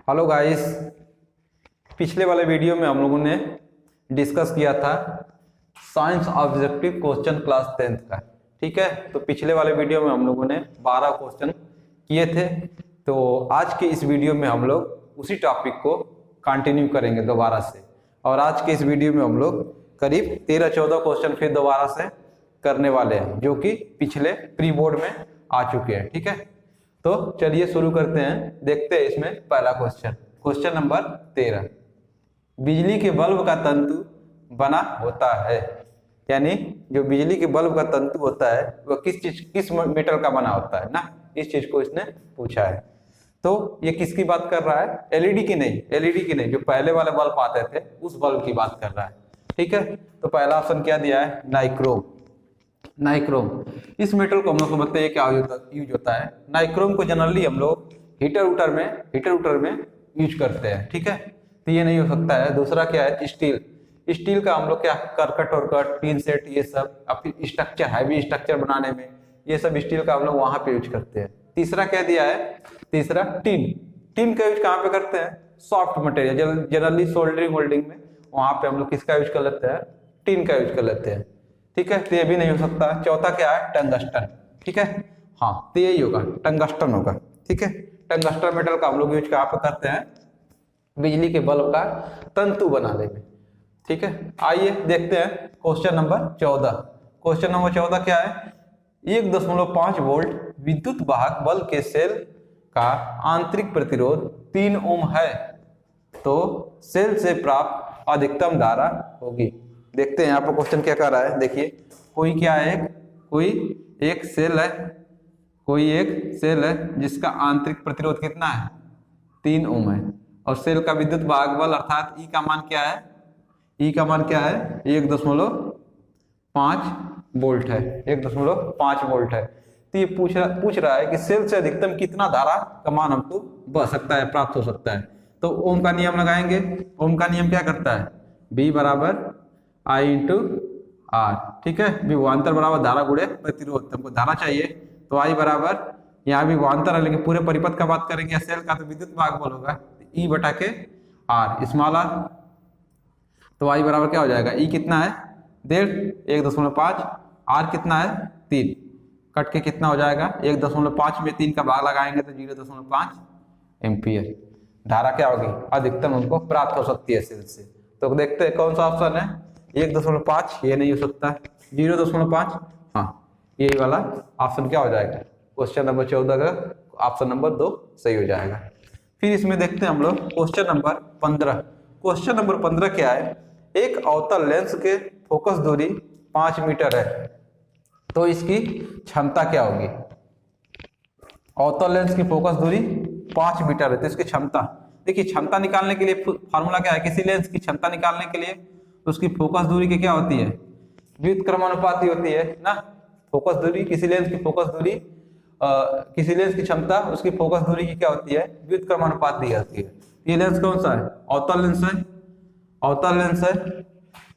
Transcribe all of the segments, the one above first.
Hello guys, पिछले वाले video में हम लोगों ने डिस्कस किया था science objective question class 10th का। ठीक है, तो पिछले वाले वीडियो में हम लोगों ने 12 क्वेश्चन किए थे। तो आज के इस वीडियो में हम लोग उसी टॉपिक को कंटिन्यू करेंगे दोबारा से, और आज के इस वीडियो में हम लोग करीब 13-14 क्वेश्चन फिर दोबारा से करने वाले हैं, जो कि पिछले प्री बोर्ड में आ चुके हैं। ठीक है, तो चलिए शुरू करते हैं। देखते हैं इसमें पहला क्वेश्चन नंबर 13। बिजली के बल्ब का तंतु बना होता है, यानी जो बिजली के बल्ब का तंतु होता है वह किस मेटल का बना होता है ना, इस चीज को इसने पूछा है। तो ये किसकी बात कर रहा है? एलईडी की नहीं, जो पहले वाले बल्ब आते थे उस बल्ब की बात कर रहा है। ठीक है, तो पहला ऑप्शन क्या दिया है? नाइक्रोम। इस मेटल को हम लोग को बताइए क्या यूज होता है। नाइक्रोम को जनरली हम लोग हीटर उटर में यूज करते हैं। ठीक है, तो ये नहीं हो सकता है। दूसरा क्या है? स्टील का हम लोग क्या करकट टीन सेट, ये सब स्ट्रक्चर, हैवी स्ट्रक्चर बनाने में ये सब स्टील का हम लोग वहां पे यूज करते हैं। तीसरा क्या दिया है? तीसरा टीन का यूज कहाँ पे करते हैं? Soft material, generally soldering holding में, वहां पे हम लोग किसका यूज कर लेते हैं? टीन का यूज कर लेते हैं। ठीक है, तो ये भी नहीं हो सकता। चौथा क्या है? टंगस्टन। ठीक है, हाँ, तो यही होगा, टंगस्टन होगा। ठीक है, टंगस्टन मेटल का हम लोग यूज कहाँ पे करते हैं? बिजली के बल्ब का तंतु बनाने में। ठीक है, आइए देखते हैं क्वेश्चन नंबर 14। क्वेश्चन नंबर 14 क्या है? 1.5 वोल्ट विद्युत वाहक बल्ब के सेल का आंतरिक प्रतिरोध 3 ओम है, तो सेल से प्राप्त अधिकतम धारा होगी। देखते हैं यहाँ पर क्वेश्चन क्या कर रहा है। देखिए, कोई एक सेल है जिसका आंतरिक प्रतिरोध कितना है? 3 ओम है, और सेल का विद्युत वाहक बल अर्थात ई का मान क्या है? 1.5 वोल्ट है। 1.5 वोल्ट है। तो ये पूछ रहा है कि सेल से अधिकतम कितना धारा का मान हमको बह सकता है, प्राप्त हो सकता है। तो ओम का नियम लगाएंगे। ओम का नियम क्या करता है? V बराबर I इंटू आर। ठीक है, विभवांतर बराबर धारा गुणे प्रतिरोध। हमको धारा चाहिए, तो I बराबर, यहाँ भी विभवांतर है लेकिन पूरे परिपथ का बात करेंगे, सेल का तो विद्युत वाहक बल होगा E बटा के आर, स्मॉल आर। तो I बराबर क्या हो जाएगा? E कितना है? 1.5, आर कितना है? 3। कट के कितना हो जाएगा? 1.5 में 3 का भाग लगाएंगे तो 0.5 एम्पियर धारा क्या होगी? अधिकतम हमको प्राप्त हो सकती है सेल से। तो देखते हैं कौन सा ऑप्शन है। 1.5 ये नहीं हो सकता, 0.5, हाँ, यही वाला ऑप्शन क्या हो जाएगा? क्वेश्चन नंबर 14 का ऑप्शन नंबर 2 सही हो जाएगा। फिर इसमें देखते हैं हम लोग क्वेश्चन नंबर 15। क्वेश्चन नंबर 15 क्या है? एक अवतल लेंस के फोकस दूरी 5 मीटर है, तो इसकी क्षमता क्या होगी? अवतल लेंस की फोकस दूरी 5 मीटर है, तो इसकी क्षमता, देखिए क्षमता निकालने के लिए फॉर्मूला क्या है? किसी लेंस की क्षमता निकालने के लिए उसकी फोकस दूरी की क्या होती है? व्युत्क्रमानुपाती होती है ना। फोकस दूरी, किसी लेंस की फोकस दूरी, किसी लेंस की क्षमता उसकी फोकस दूरी की क्या होती है? व्युत्क्रमानुपाती होती है। ये लेंस कौन सा है? अवतल लेंस है।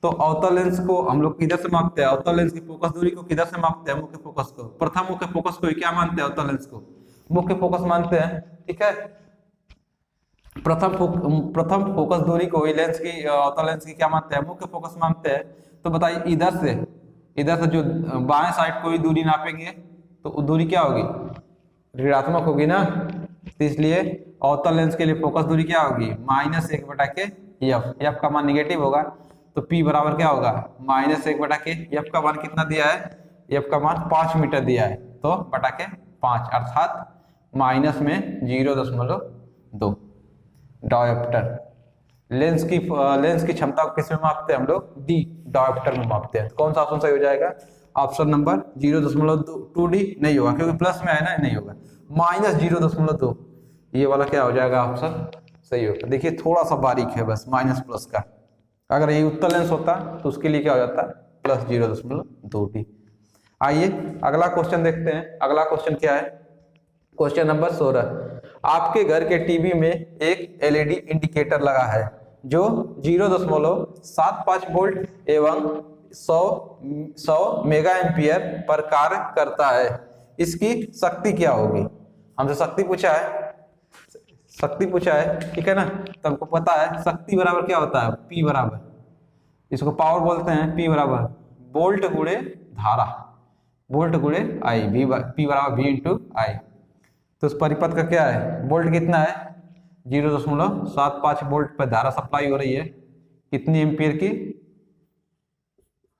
तो अवतल लेंस को हम लोग किधर से मापते हैं? अवतल लेंस की फोकस दूरी को किधर से मापते हैं? मुख्य फोकस को। प्रथम मुख्य फोकस को क्या मानते हैं? अवतल लेंस को मुख्य फोकस मानते हैं। ठीक है, प्रथम फोकस दूरी को लेंस की, अवतल लेंस की क्या मानते हैं? मुख्य फोकस मानते हैं। तो बताइए, इधर से जो बाएं साइड कोई दूरी नापेंगे तो दूरी क्या होगी? ऋणात्मक होगी ना। तो इसलिए अवतल लेंस के लिए फोकस दूरी क्या होगी? -1 बटा के एफ का मान निगेटिव होगा, तो P बराबर क्या होगा? -1 बटा के एफ का मान कितना दिया है? एफ का मान 5 मीटर दिया है, तो बटा के 5, अर्थात माइनस में 0.2। डायोप्टर लेंस की क्षमता को किस में मापते हैं हम लोग? डी, डायोप्टर में मापते हैं। कौन सा ऑप्शन सही हो जाएगा? ऑप्शन नंबर 0.2D नहीं होगा, क्योंकि प्लस में है ना, नहीं होगा। -0.2 ये वाला क्या हो जाएगा? ऑप्शन सही होगा। देखिए थोड़ा सा बारीक है बस माइनस प्लस का। अगर ये उत्तल लेंस होता तो उसके लिए क्या हो जाता? +0.2D। आइए अगला क्वेश्चन देखते हैं। अगला क्वेश्चन क्या है? Question number 16। आपके घर के टीवी में एक एलईडी इंडिकेटर लगा है जो 0.75 वोल्ट एवं 100 मेगा एम्पियर पर कार्य करता है। इसकी शक्ति क्या होगी? हमसे शक्ति पूछा है। शक्ति पूछा है, ठीक है ना। तो हमको पता है शक्ति बराबर क्या होता है, पी बराबर, इसको पावर बोलते हैं, पी बराबर वोल्ट गुणे धारा, वोल्ट गुणे आई, पी बराबर वी इंटू आई। तो उस परिपथ का क्या है, वोल्ट कितना है 0.75 वोल्ट पर धारा सप्लाई हो रही है, कितनी एम्पियर की,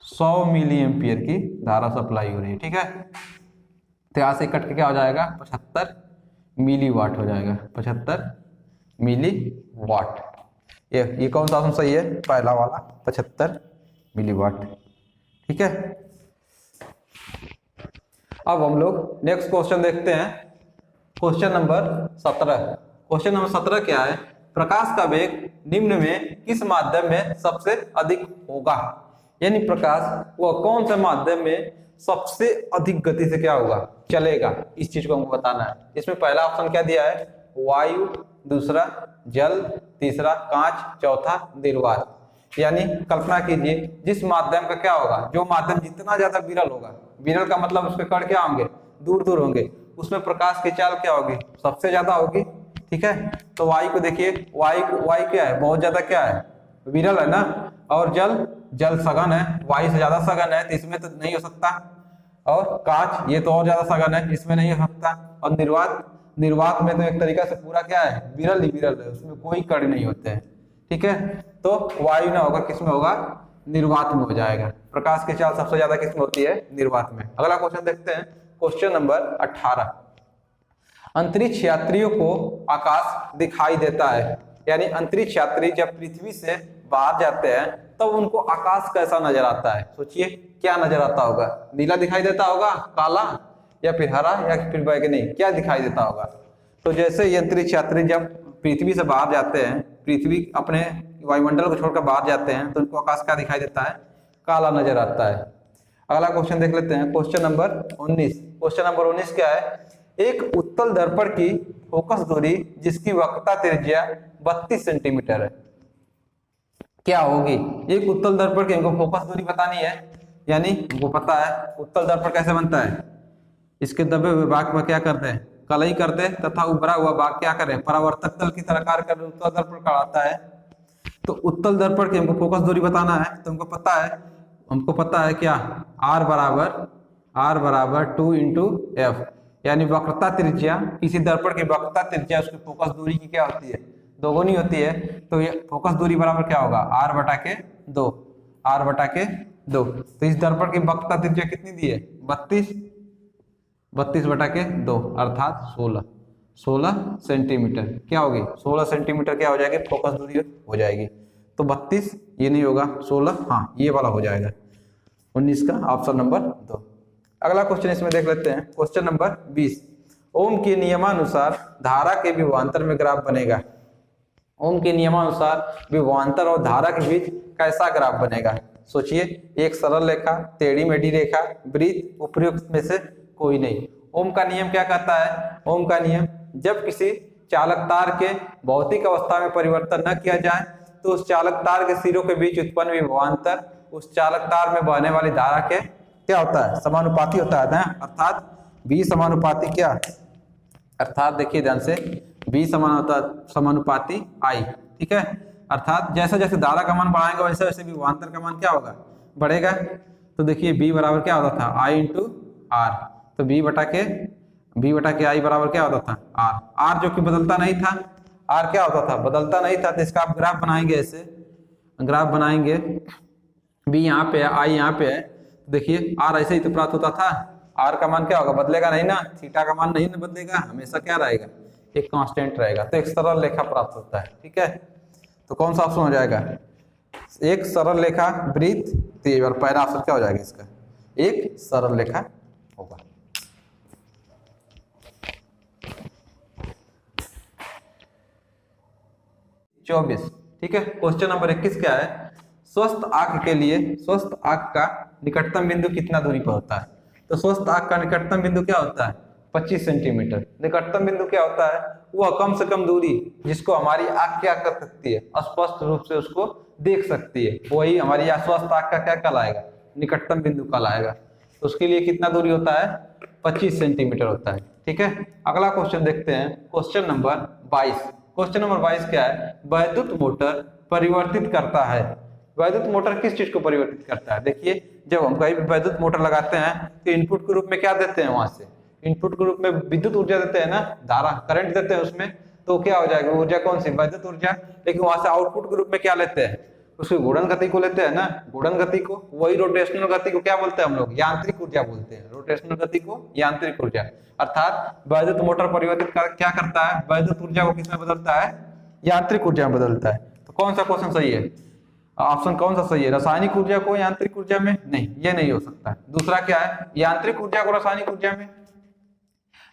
100 मिली एम्पियर की धारा सप्लाई हो रही है, ठीक है। तो यहाँ से कट के क्या हो जाएगा, 75 मिली वाट हो जाएगा, 75 मिली वाट। ये कौन सा ऑप्शन सही है, पहला वाला 75 मिली वाट, ठीक है। अब हम लोग नेक्स्ट क्वेश्चन देखते हैं, क्वेश्चन नंबर 17। क्वेश्चन नंबर 17 क्या है, प्रकाश का वेग निम्न में किस माध्यम में सबसे अधिक होगा, यानी प्रकाश वह कौन से माध्यम में सबसे अधिक गति से क्या होगा, चलेगा, इस चीज को हमको बताना है। इसमें पहला ऑप्शन क्या दिया है, वायु, दूसरा जल, तीसरा कांच, चौथा निर्वात। यानी कल्पना कीजिए जिस माध्यम का क्या होगा, जो माध्यम जितना ज्यादा विरल होगा, विरल का मतलब उसके कण क्या होंगे, दूर दूर होंगे, उसमें प्रकाश की चाल क्या होगी, सबसे ज्यादा होगी, ठीक है। तो वायु को देखिए, वायु क्या है, बहुत ज्यादा क्या है, विरल है ना। और जल सघन है, वायु से ज्यादा सघन है, तो इसमें तो नहीं हो सकता। और कांच, ये तो और ज्यादा सघन है, इसमें नहीं हो सकता। और निर्वात में तो एक तरीका से पूरा क्या है, विरल ही विरल है, उसमें कोई कण नहीं होते हैं, ठीक है। तो वायु ना होगा, किसमें होगा, निर्वात में हो जाएगा। प्रकाश की चाल सबसे ज्यादा किसमें होती है, निर्वात में। अगला क्वेश्चन देखते हैं, क्वेश्चन नंबर 18। अंतरिक्ष यात्रियों को आकाश दिखाई देता है, यानी अंतरिक्ष यात्री जब पृथ्वी से बाहर जाते हैं तब उनको आकाश कैसा नजर आता है, सोचिए क्या नजर आता होगा, नीला दिखाई देता होगा, काला, या फिर हरा, या फिर बैगनी, क्या दिखाई देता होगा। तो जैसे ये अंतरिक्ष यात्री जब पृथ्वी से बाहर जाते हैं, पृथ्वी अपने वायुमंडल को छोड़कर बाहर जाते हैं, तो उनको आकाश क्या दिखाई देता है, काला नजर आता है। अगला क्वेश्चन देख लेते हैं, क्वेश्चन नंबर 19। क्वेश्चन नंबर 19 क्या है, एक उत्तल दर्पण की फोकस दूरी जिसकी वक्रता त्रिज्या 32 सेंटीमीटर है, क्या होगी। एक उत्तल दर्पण की हमको फोकस दूरी बतानी है, यानी हमको पता है उत्तल दर्पण कैसे बनता है, इसके दबे हुए भाग में क्या करते हैं, कलई करते हैं, तथा उभरा हुआ भाग क्या करें, परावर्तक तल की तरह कार्य कर उत्तल दर्पण कहलाता है। तो उत्तल दर्पण की हमको फोकस दूरी बताना है, तो हमको पता है क्या, R बराबर 2 इंटू एफ, यानी वक्रता त्रिज्या, किसी दर्पण की वक्रता त्रिज्या उसकी फोकस दूरी की क्या होती है, दोगुनी होती है। तो ये फोकस दूरी बराबर क्या होगा, R बटा के 2। तो इस दर्पण की वक्रता त्रिज्या कितनी दी है, 32 बटा के 2 अर्थात 16 सेंटीमीटर क्या होगी, 16 सेंटीमीटर क्या हो जाएगी, फोकस दूरी हो जाएगी। तो 32 ये नहीं होगा, 16 हाँ ये वाला हो जाएगा, 19 का ऑप्शन नंबर 2। अगला क्वेश्चन इसमें देख लेते हैं, क्वेश्चन नंबर 20। ओम के नियमानुसार धारा के विभवांतर में ग्राफ बनेगा, ओम के नियमानुसार विभवांतर और धारा के बीच कैसा ग्राफ बनेगा। सोचिए, एक सरल रेखा, टेढ़ी मेढ़ी रेखा, वृत्त, उपयुक्त में से कोई नहीं। ओम का नियम क्या कहता है, ओम का नियम, जब किसी चालक तार के भौतिक अवस्था में परिवर्तन न किया जाए तो उस चालक तार के सिरों के बीच उत्पन्न विभवांतर उस चालक तार में बहने वाली धारा के क्या होता है, समानुपाती होता है ना, अर्थात V समानुपाती क्या, अर्थात देखिए ध्यान से, V समानुपाती I, ठीक है। अर्थात जैसे जैसे धारा का मान बढ़ाएंगे वैसे वैसे विभवांतर का मान क्या होगा, बढ़ेगा। तो देखिए B बराबर क्या होता था, I इंटू R, तो B बटा के I बराबर क्या होता था, R जो कि बदलता नहीं था, R क्या होता था, बदलता नहीं था। तो इसका आप ग्राफ बनाएंगे, ऐसे ग्राफ बनाएंगे, B यहाँ पे है, I यहाँ पे है, तो देखिए R ऐसे ही तो प्राप्त होता था, R का मान क्या होगा, बदलेगा नहीं ना, थीटा का मान नहीं ना बदलेगा, हमेशा क्या रहेगा, एक कांस्टेंट रहेगा। तो एक सरल रेखा प्राप्त होता है, ठीक है। तो कौन सा ऑप्शन हो जाएगा, एक सरल रेखा वृत्त, तो पहला ऑप्शन क्या हो जाएगा इसका, एक सरल रेखा होगा। चौबीस, ठीक है। क्वेश्चन नंबर 21 क्या है, स्वस्थ आंख के लिए स्वस्थ आंख का निकटतम बिंदु कितना दूरी पर होता है। तो स्वस्थ आंख का निकटतम बिंदु क्या होता है, 25 सेंटीमीटर। निकटतम बिंदु क्या होता है, वह कम से कम दूरी जिसको हमारी आंख क्या कर सकती है, स्पष्ट रूप से उसको देख सकती है, वही हमारी स्वस्थ आंख का क्या कहलाएगा, निकटतम बिंदु कहलाएगा। तो उसके लिए कितना दूरी होता है, 25 सेंटीमीटर होता है, ठीक है। अगला क्वेश्चन देखते हैं, क्वेश्चन नंबर 22। क्वेश्चन नंबर 22 क्या है, वैद्युत मोटर परिवर्तित करता है। वैद्युत मोटर किस चीज को परिवर्तित करता है? देखिए, जब हम कहीं भी वैद्युत मोटर लगाते हैं तो इनपुट के रूप में क्या देते हैं, वहां से इनपुट के रूप में विद्युत ऊर्जा देते हैं ना, धारा करंट देते हैं उसमें, तो क्या हो जाएगा, ऊर्जा कौन सी, वैद्युत ऊर्जा। लेकिन वहां से आउटपुट के रूप में क्या लेते हैं, उसकी गुणन गति को लेते हैं ना, गुणन गति को, वही रोटेशनल गति को क्या बोलते हैं हम लोग, यांत्रिक ऊर्जा बोलते हैं। रोटेशनल गति को यांत्रिक ऊर्जा, अर्थात वैद्युत मोटर परिवर्तित क्या करता है, वैद्युत ऊर्जा को किसमें बदलता है, यांत्रिक ऊर्जा में बदलता है। तो कौन सा क्वेश्चन सही है, ऑप्शन कौन सा सही है, रासायनिक ऊर्जा को यांत्रिक ऊर्जा में, नहीं ये नहीं हो सकता। दूसरा क्या है, यांत्रिक ऊर्जा को रासायनिक ऊर्जा में,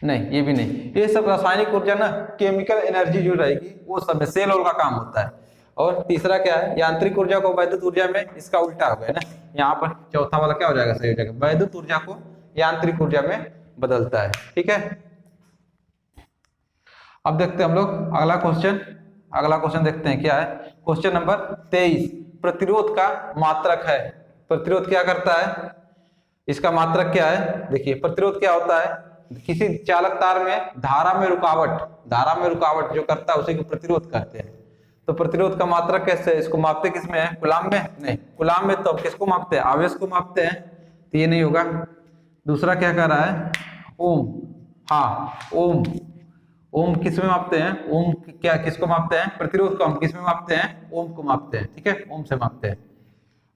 नहीं ये भी नहीं। ये सब रासायनिक ऊर्जा ना केमिकल एनर्जी जो रहेगी वो सब में सेल होल का काम होता है। और तीसरा क्या है, यांत्रिक ऊर्जा को वैद्युत ऊर्जा में, इसका उल्टा हो गया ना, यहाँ पर चौथा वाला क्या हो जाएगा, सही हो जाएगा, वैद्युत ऊर्जा को यांत्रिक ऊर्जा में बदलता है। ठीक है, अब देखते हैं हम लोग अगला क्वेश्चन देखते हैं क्या है। क्वेश्चन नंबर 23, प्रतिरोध का मात्रक है। प्रतिरोध क्या करता है, इसका मात्रक क्या है। देखिए प्रतिरोध क्या होता है, किसी चालक तार में धारा में रुकावट जो करता है उसी को प्रतिरोध कहते हैं। तो प्रतिरोध का मात्रक कैसे, इसको मापते किसमें है, कूलाम में, नहीं कूलाम में तो किसको मापते हैं, आवेश को मापते हैं, तो ये नहीं होगा। दूसरा क्या कह रहा है, ओम, हाँ ओम किस में मापते हैं, ओम क्या किसको मापते हैं, प्रतिरोध को हम किस में मापते हैं, ओम को मापते हैं। ठीक है, ओम से मापते हैं।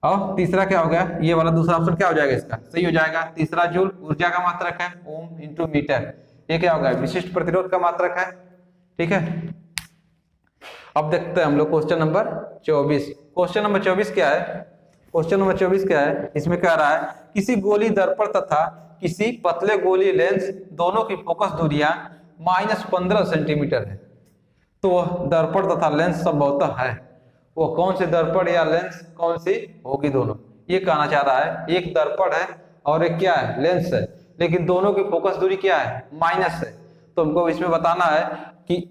और तीसरा क्या हो गया, ये वाला दूसरा ऑप्शन क्या हो जाएगा, इसका सही हो जाएगा। तीसरा जूल ऊर्जा का मात्रक है, ओम इंटू मीटर, ये क्या होगा, विशिष्ट प्रतिरोध का मात्रक है। ठीक है, अब देखते हैं हम लोग क्वेश्चन नंबर 24। क्वेश्चन नंबर 24 क्या है, क्वेश्चन नंबर 24 क्या है, इसमें कह रहा है किसी गोली दर्पण तथा किसी पतले गोली लेंस दोनों की फोकस दूरियां -15 सेंटीमीटर है। तो दर्पण तथा लेंस संभवतः है, वो कौन से दर्पण या लेंस कौन सी होगी दोनों, ये कहना चाह रहा है। एक दर्पण है और एक क्या है, लेंस है, लेकिन दोनों की फोकस दूरी क्या है, माइनस है। तो हमको इसमें बताना है कि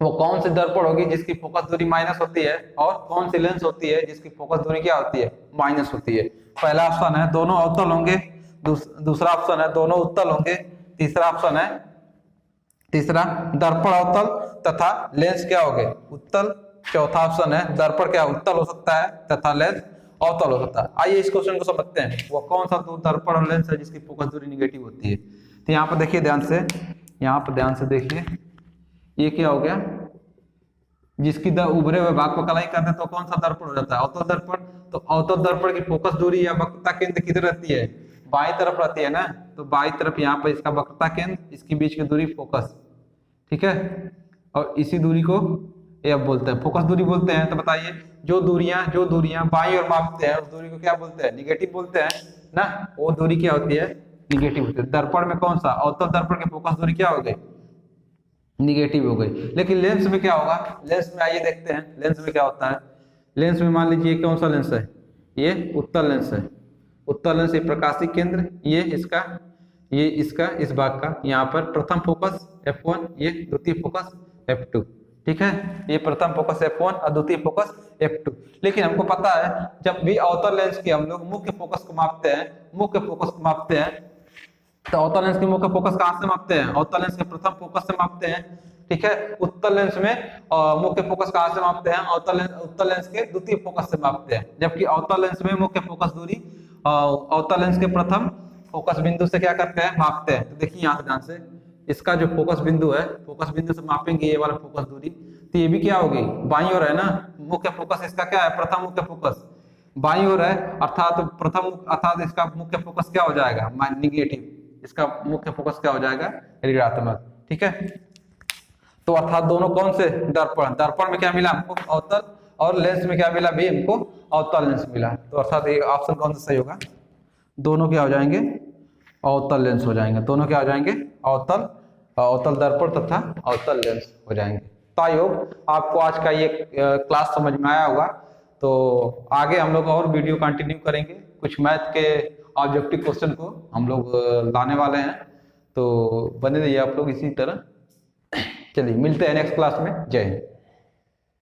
वो कौन सी दर्पण होगी जिसकी फोकस दूरी माइनस होती है, और कौन सी लेंस होती है जिसकी फोकस दूरी क्या होती है, माइनस होती है। पहला ऑप्शन है दोनों अवतल होंगे, दूसरा ऑप्शन है दोनों उत्तल होंगे, तीसरा ऑप्शन है दर्पण अवतल तथा लेंस क्या हो गए, उत्तल। चौथा ऑप्शन है दर्पण क्या उत्तल हो सकता है तथा लेंस अवतल हो सकता है। आइए इस क्वेश्चन को समझते हैं, वो कौन सा दो दर्पण और लेंस है जिसकी फोकस दूरी निगेटिव होती है। तो यहाँ पर देखिए ध्यान से, यहाँ पर ध्यान से देखिए, ये क्या हो गया, जिसकी उभरे हुए भाग पर कलाई करते तो कौन सा दर्पण हो जाता है, अवतल दर्पण। तो अवतल दर्पण की फोकस दूरी या वक्रता केंद्र किधर रहती है, बाई तरफ रहती है ना, तो बाई तरफ यहाँ पर इसका वक्रता केंद्र, इसके बीच की दूरी फोकस। ठीक है, और इसी दूरी को ये बोलते हैं फोकस दूरी बोलते हैं। तो बताइए जो दूरियां बाई और मापते हैं उस दूरी को क्या बोलते हैं, निगेटिव बोलते हैं ना, वो दूरी क्या होती है, निगेटिव होती है। दर्पण में कौन सा, अवतल दर्पण की फोकस दूरी क्या हो गई, निगेटिव हो गई। लेकिन लेंस में क्या होगा, लेंस में आइए देखते हैं लेंस में क्या होता है। लेंस में मान लीजिए कौन सा लेंस है, ये उत्तल लेंस है। उत्तल लेंस ये प्रकाशिक केंद्र, ये इसका, ये इसका, इस भाग का, यहाँ पर प्रथम फोकस F1, ये द्वितीय फोकस F2। ठीक है, ये प्रथम फोकस F1 और द्वितीय फोकस F2। लेकिन हमको पता है जब भी अवतल लेंस की हम लोग मुख्य फोकस को मापते हैं, तो अवतल लेंस की मुख्य फोकस कहाँ से मापते हैं, अवतल लेंस के प्रथम फोकस से मापते हैं। ठीक है, उत्तल लेंस में मुख्य फोकस कहाँ से मापते हैं, उत्तल लेंस के द्वितीय फोकस से मापते हैं। जबकि अवतल लेंस में मुख्य फोकस दूरी अवतल लेंस के प्रथम फोकस बिंदु से क्या करते हैं, मापते हैं। तो देखिए यहाँ से ध्यान से, इसका जो फोकस बिंदु है, फोकस बिंदु से मापेंगे ये वाला फोकस दूरी, तो ये भी क्या होगी, बाईं ओर है ना। मुख्य फोकस इसका क्या है, प्रथम मुख्य फोकस बाईं ओर है, अर्थात इसका मुख्य फोकस क्या हो जाएगा, निगेटिव। इसका मुख्य फोकस क्या हो जाएगा, ऋणात्मक। ठीक है, तो अर्थात दोनों कौन से दर्पण में क्या मिला हमको, अवतल, और लेंस में क्या मिला भी हमको, अवतल लेंस मिला। तो अर्थात ये ऑप्शन कौन सा सही होगा, दोनों क्या हो जाएंगे, अवतल लेंस हो जाएंगे। दोनों क्या हो जाएंगे, अवतल दर्पण तथा अवतल लेंस हो जाएंगे। तो आई होप आपको आज का ये क्लास समझ में आया होगा। तो आगे हम लोग और वीडियो कंटिन्यू करेंगे, कुछ मैथ के ऑब्जेक्टिव क्वेश्चन को हम लोग लाने वाले हैं, तो बने रहिए आप लोग इसी तरह। चलिए मिलते हैं नेक्स्ट क्लास में, जय हिंद।